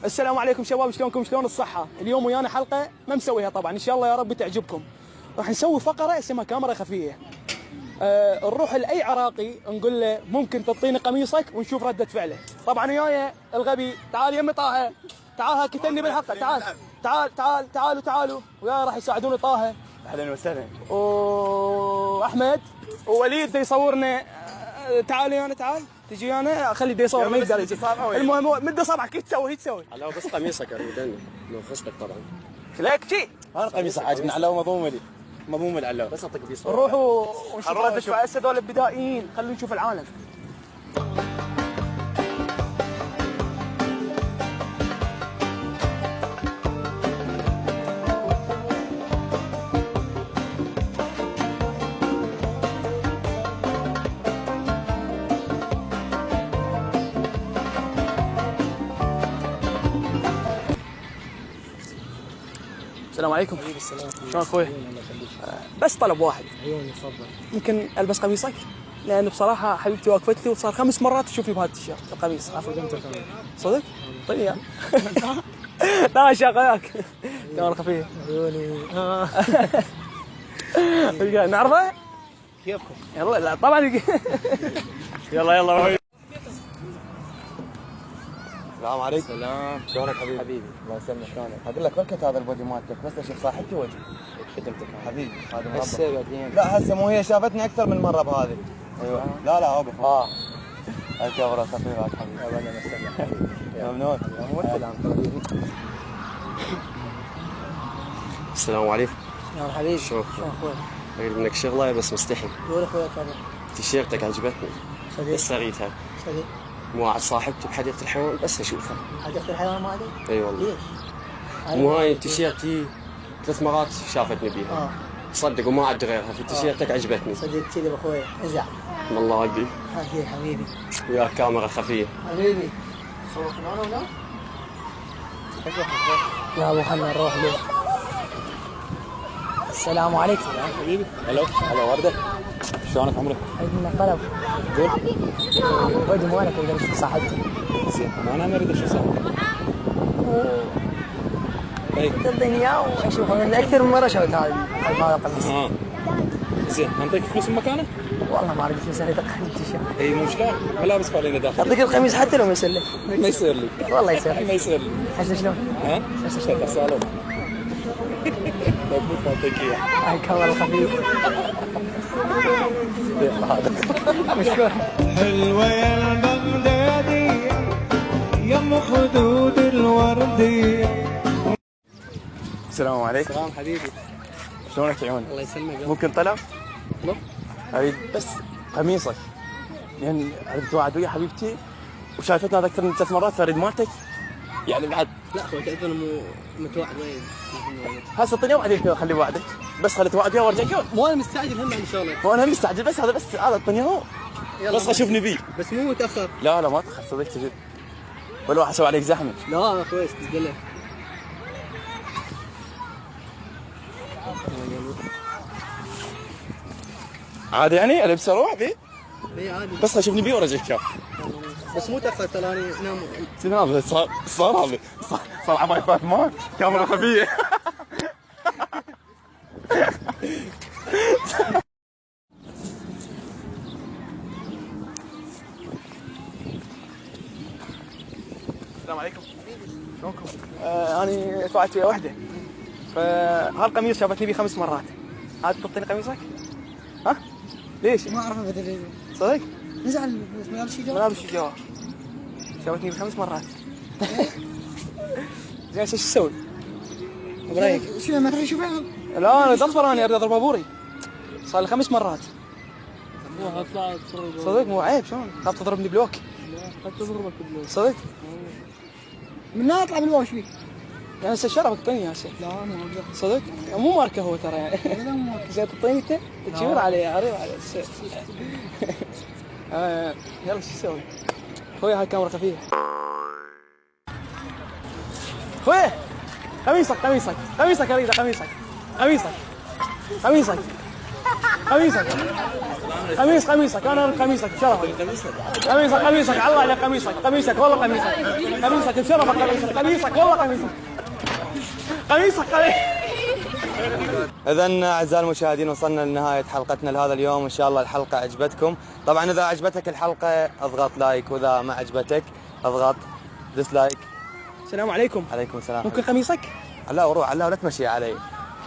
السلام عليكم شباب، شلونكم؟ شلون الصحة؟ اليوم ويانا حلقة ما مسويها طبعا، إن شاء الله يا رب تعجبكم. راح نسوي فقرة اسمها كاميرا خفية. نروح لأي عراقي نقول له ممكن تعطيني قميصك ونشوف ردة فعله. طبعا وياي الغبي، تعال يمي طه، تعال ها كتلني بالحلقة، تعالوا وياي راح يساعدوني طه. اهلا وسهلا. واحمد ووليد يصورنا. تعال ويانا، تعال تجي ويانا، خلي دي يصور ما يقدر يجي. المهم مد اصابعك، هي تسوي على بس قميصك اريد لو خصتك طبعا. ليك شي انا قميص عاجبني على مضموم على بس اعطيك بيصور. نروحوا ونشوف ردة فعل هذول البدائيين، خلينا نشوف العالم. السلام عليكم. حبيبي السلام. شلون اخوي؟ بس طلب واحد. عيوني تفضل. ممكن البس قميصك؟ لان بصراحه حبيبتي وقفت لي وصار 5 مرات تشوفني بهذا التيشيرت القميص. صدق؟ طيب يا لا شغاك كاميرا خفيفه. عيوني نعرفه؟ كيفكم؟ يلا لا طبعا يلا السلام عليكم. سلام. شلونك حبيبي؟ الله يسلمك. شلونك؟ اقول لك بركة هذا البودي مالتك، بس اشوف صاحبتي وجهي. خدمتك حبيبي هذا مربى. هسه بعدين. لا هسه مو هي شافتني اكثر من مره بهذه. ايوه. لا هو الكاميرا خفيفه حبيبي. اهلا وسهلا حبيبي. ممنون. السلام عليكم. يا حبيبي. شلونك؟ شلون اخوي؟ اريد منك شغله بس مستحي. قول اخويا كذا. تيشيرتك عجبتني. بس اريدها. صديق. مو عاد صاحبتي بحديقه الحيوان بس اشوفها. حديقة الحيوان ما عليك؟ اي والله. ليش؟ مو هاي التيشيرت 3 مرات شافتني بيها. صدق وما عاد غيرها، في تيشيرتك عجبتني. صديق كذا اخوي، ازع. والله ودي. حبيبي. وياك كاميرا خفيه. حبيبي. صورك معنا ولا؟ يا ابو خلنا نروح له. السلام عليكم. حبيبي. هلا ورده. شلونك عمرك؟ عندنا طلب. قول. ودي مالك اقدر اشوف صاحبتي. زين انا اريد اشوف صاحبتي. اي تعطيني اياه واشوفه من اكثر من مره شفت هذا القميص. زين نعطيك فلوس مكانه؟ والله ما اعرف فلوس، اريد التيشيرت. اي مو مشكله، ملابس علينا داخل. اعطيك القميص حتى لو ما يصير لك. ما يصير لي. والله يصير لك. ما يصير لي. هسه شلون؟ هسه شلون؟ صالون. مضبوط اعطيك اياه. هاي الكاميرا الخفيف. مشكور. حلوة يا البغدادية يم خدود الوردية. السلام عليكم. سلام حبيبي. شلونك عيوني؟ الله يسلمك. ممكن طلب؟ نو. اريد بس قميصك، لان عرفت واحد ويا حبيبتي وشايفتنا هذا اكثر من 3 مرات، فاريد مالتك يعني بعد. لا اخوي تعرف انا متوعد وين. هسه اعطيني وعدك، خلي وعدك بس، خلي توعد وياه وارجعك يوم. مو انا مستعجل هم عن شغله. وانا مستعجل بس هذا اعطيني اهو. بس اشوفني بيه. بس مو متاخر. لا ما تاخر صدق تجي. ولا واحد اسوي عليك زحمه. لا اخوي تسجله. عادي يعني البس اروح بيه. اي عادي. بس اشوفني بيه وارجعك يوم. بس مو تاخر ترى انا نام. هذا صار هذا صار عباية فاطمة كاميرا خفية. السلام عليكم. شلونكم؟ أنا توعدت ويا وحدة، فهالقميص شافتني بيه 5 مرات. عاد تعطيني قميصك؟ ها؟ ليش؟ ما اعرف ابدا. صدق؟ نزعل بس ما شي جواب. ملابس الجواب شافتني ب5 مرات. زين شو اسوي؟ برايك؟ شو ما تدري شو بعمل؟ لا انا دفر، انا اريد اضرب بابوري. صار لي 5 مرات. اطلع صدق مو عيب، شلون؟ خاف تضربني بلوك. لا تضربك بالله. صدق؟ من لا اطلع بالواش فيك. يعني هسه شرفك تعطيني هسه. لا انا ما اقدر. صدق؟ مو ماركه هو ترى يعني. لا مو ماركة. زين تعطيني انت؟ تشير علي عريض علي. يلا شو اسوي؟ خوي هاي كاميرا خفيفه. خوي قميصك اريده، قميصك. قميصك انا قميصك بشرفك. قميصك الله عليك قميصك والله قميصك بشرفك قميصك والله قميصك. إذا أعزائي المشاهدين وصلنا لنهاية حلقتنا لهذا اليوم، إن شاء الله الحلقة عجبتكم. طبعا إذا عجبتك الحلقة اضغط لايك، وإذا ما عجبتك اضغط ديسلايك. السلام عليكم. عليكم السلام. ممكن قميصك؟ لا وروح لا تمشي علي.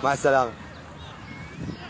مع السلامة.